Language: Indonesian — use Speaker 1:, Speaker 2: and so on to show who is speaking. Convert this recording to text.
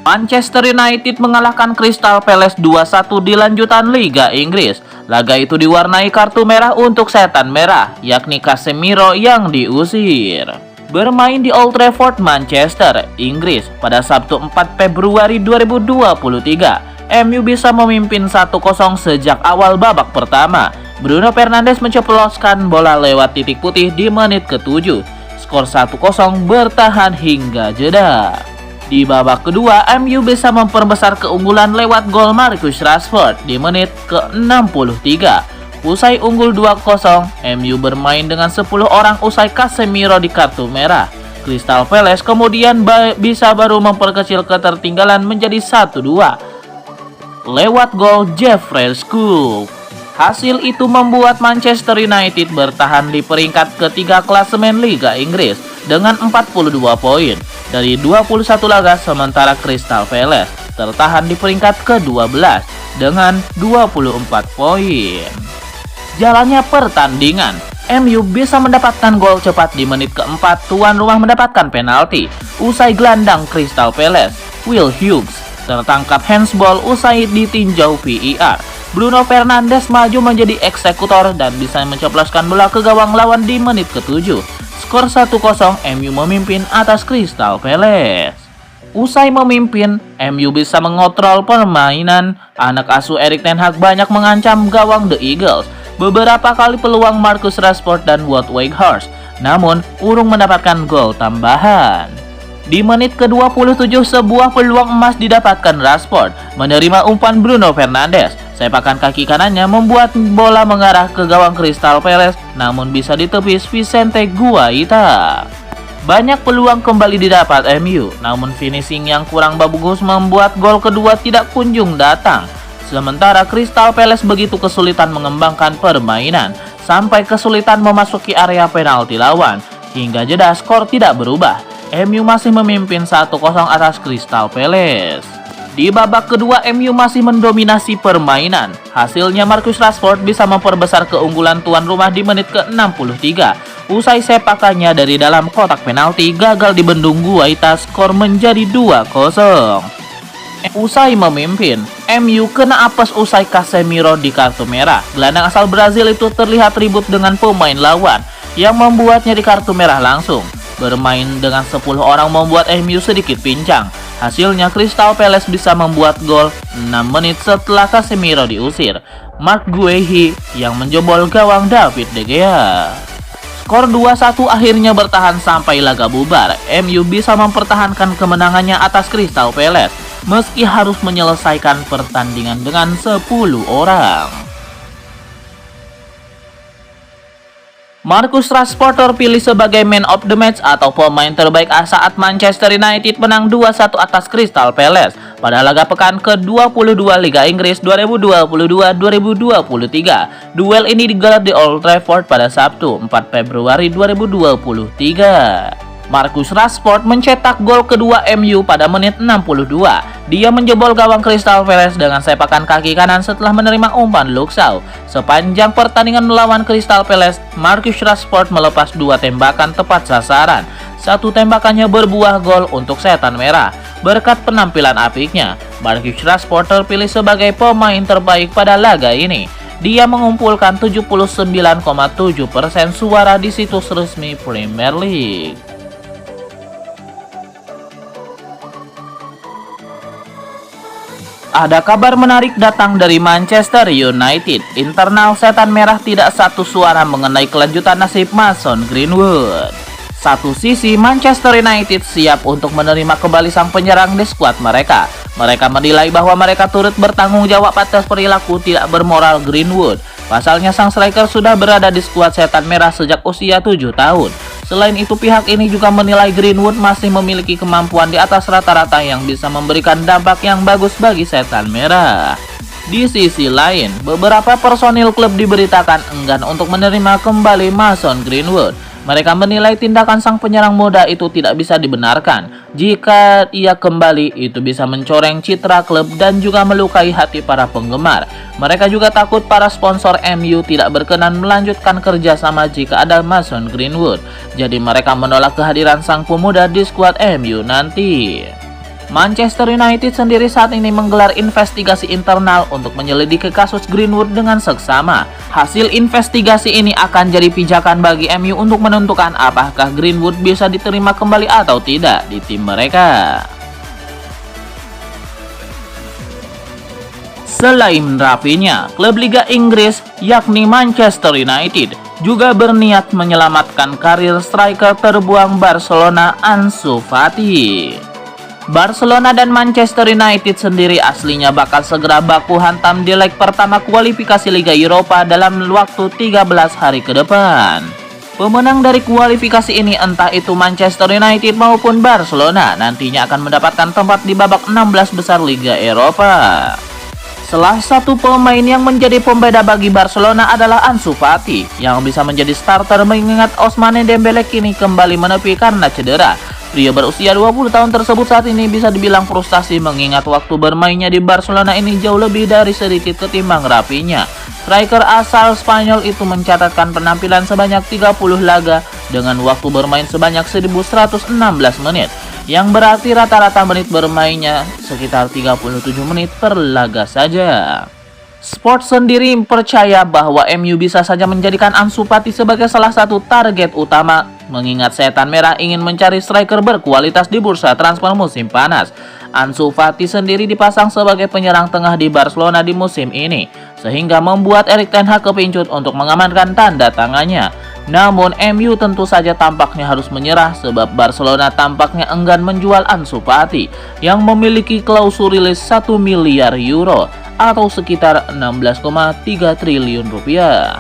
Speaker 1: Manchester United mengalahkan Crystal Palace 2-1 di lanjutan Liga Inggris. Laga itu diwarnai kartu merah untuk setan merah, yakni Casemiro yang diusir. Bermain di Old Trafford, Manchester, Inggris pada Sabtu 4 Februari 2023, MU bisa memimpin 1-0 sejak awal babak pertama. Bruno Fernandes menceploskan bola lewat titik putih di menit ke-7. Skor 1-0 bertahan hingga jeda. Di babak kedua, MU bisa memperbesar keunggulan lewat gol Marcus Rashford di menit ke-63. Usai unggul 2-0, MU bermain dengan 10 orang usai Casemiro di kartu merah. Crystal Palace kemudian bisa baru memperkecil ketertinggalan menjadi 1-2 lewat gol Jeffrey Schlupp. Hasil itu membuat Manchester United bertahan di peringkat ketiga klasemen Liga Inggris dengan 42 poin dari 21 laga, sementara Crystal Palace tertahan di peringkat ke-12 dengan 24 poin. Jalannya pertandingan, MU bisa mendapatkan gol cepat di menit ke-4, tuan rumah mendapatkan penalti. Usai gelandang Crystal Palace, Will Hughes tertangkap handsball usai ditinjau VAR. Bruno Fernandes maju menjadi eksekutor dan bisa menceploskan bola ke gawang lawan di menit ke-7. Skor 1-0, MU memimpin atas Crystal Palace. Usai memimpin, MU bisa mengontrol permainan. Anak asuh Erik ten Hag banyak mengancam gawang The Eagles. Beberapa kali peluang Marcus Rashford dan Wout Weghorst, namun urung mendapatkan gol tambahan. Di menit ke-27, sebuah peluang emas didapatkan Rashford menerima umpan Bruno Fernandes. Sepakan kaki kanannya membuat bola mengarah ke gawang Crystal Palace, namun bisa ditepis Vicente Guaita. Banyak peluang kembali didapat MU, namun finishing yang kurang bagus membuat gol kedua tidak kunjung datang. Sementara Crystal Palace begitu kesulitan mengembangkan permainan, sampai kesulitan memasuki area penalti lawan. Hingga jeda skor tidak berubah, MU masih memimpin 1-0 atas Crystal Palace. Di babak kedua, MU masih mendominasi permainan. Hasilnya Marcus Rashford bisa memperbesar keunggulan tuan rumah di menit ke-63. Usai sepakannya dari dalam kotak penalti gagal dibendung Guaita, skor menjadi 2-0. Usai memimpin, MU kena apes usai Casemiro di kartu merah. Gelandang asal Brazil itu terlihat ribut dengan pemain lawan yang membuatnya di kartu merah langsung. Bermain dengan 10 orang membuat MU sedikit pincang. Hasilnya Crystal Palace bisa membuat gol 6 menit setelah Casemiro diusir. Marc Guehi yang menjebol gawang David De Gea. Skor 2-1 akhirnya bertahan sampai laga bubar. MU bisa mempertahankan kemenangannya atas Crystal Palace meski harus menyelesaikan pertandingan dengan 10 orang. Marcus Rashford terpilih sebagai man of the match atau pemain terbaik saat Manchester United menang 2-1 atas Crystal Palace pada laga pekan ke-22 Liga Inggris 2022-2023. Duel ini digelar di Old Trafford pada Sabtu 4 Februari 2023. Marcus Rashford mencetak gol kedua MU pada menit 62. Dia menjebol gawang Crystal Palace dengan sepakan kaki kanan setelah menerima umpan Luke Shaw. Sepanjang pertandingan melawan Crystal Palace, Marcus Rashford melepas 2 tembakan tepat sasaran. 1 tembakannya berbuah gol untuk setan merah. Berkat penampilan apiknya, Marcus Rashford terpilih sebagai pemain terbaik pada laga ini. Dia mengumpulkan 79,7% suara di situs resmi Premier League. Ada kabar menarik datang dari Manchester United. Internal setan merah tidak satu suara mengenai kelanjutan nasib Mason Greenwood. Satu sisi, Manchester United siap untuk menerima kembali sang penyerang di skuad mereka. Mereka menilai bahwa mereka turut bertanggung jawab atas perilaku tidak bermoral Greenwood. Pasalnya sang striker sudah berada di skuad setan merah sejak usia 7 tahun. Selain itu, pihak ini juga menilai Greenwood masih memiliki kemampuan di atas rata-rata yang bisa memberikan dampak yang bagus bagi setan merah. Di sisi lain, beberapa personil klub diberitakan enggan untuk menerima kembali Mason Greenwood. Mereka menilai tindakan sang penyerang muda itu tidak bisa dibenarkan. Jika ia kembali, itu bisa mencoreng citra klub dan juga melukai hati para penggemar. Mereka juga takut para sponsor MU tidak berkenan melanjutkan kerjasama jika ada Mason Greenwood. Jadi mereka menolak kehadiran sang pemuda di skuad MU nanti. Manchester United sendiri saat ini menggelar investigasi internal untuk menyelidiki kasus Greenwood dengan seksama. Hasil investigasi ini akan jadi pijakan bagi MU untuk menentukan apakah Greenwood bisa diterima kembali atau tidak di tim mereka. Selain Rafinha, klub Liga Inggris yakni Manchester United juga berniat menyelamatkan karir striker terbuang Barcelona Ansu Fati. Barcelona dan Manchester United sendiri aslinya bakal segera baku hantam di leg pertama kualifikasi Liga Eropa dalam waktu 13 hari ke depan. Pemenang dari kualifikasi ini entah itu Manchester United maupun Barcelona nantinya akan mendapatkan tempat di babak 16 besar Liga Eropa. Salah satu pemain yang menjadi pembeda bagi Barcelona adalah Ansu Fati yang bisa menjadi starter mengingat Ousmane Dembele kini kembali menepi karena cedera. Pria berusia 20 tahun tersebut saat ini bisa dibilang frustasi mengingat waktu bermainnya di Barcelona ini jauh lebih dari sedikit ketimbang Rafinha. Striker asal Spanyol itu mencatatkan penampilan sebanyak 30 laga dengan waktu bermain sebanyak 1116 menit, yang berarti rata-rata menit bermainnya sekitar 37 menit per laga saja. Sport sendiri percaya bahwa MU bisa saja menjadikan Ansu Fati sebagai salah satu target utama mengingat Setan Merah ingin mencari striker berkualitas di bursa transfer musim panas. Ansu Fati sendiri dipasang sebagai penyerang tengah di Barcelona di musim ini, sehingga membuat Erik ten Hag kepincut untuk mengamankan tanda tangannya. Namun MU tentu saja tampaknya harus menyerah sebab Barcelona tampaknya enggan menjual Ansu Fati yang memiliki klausul rilis 1 miliar euro atau sekitar 16,3 triliun rupiah.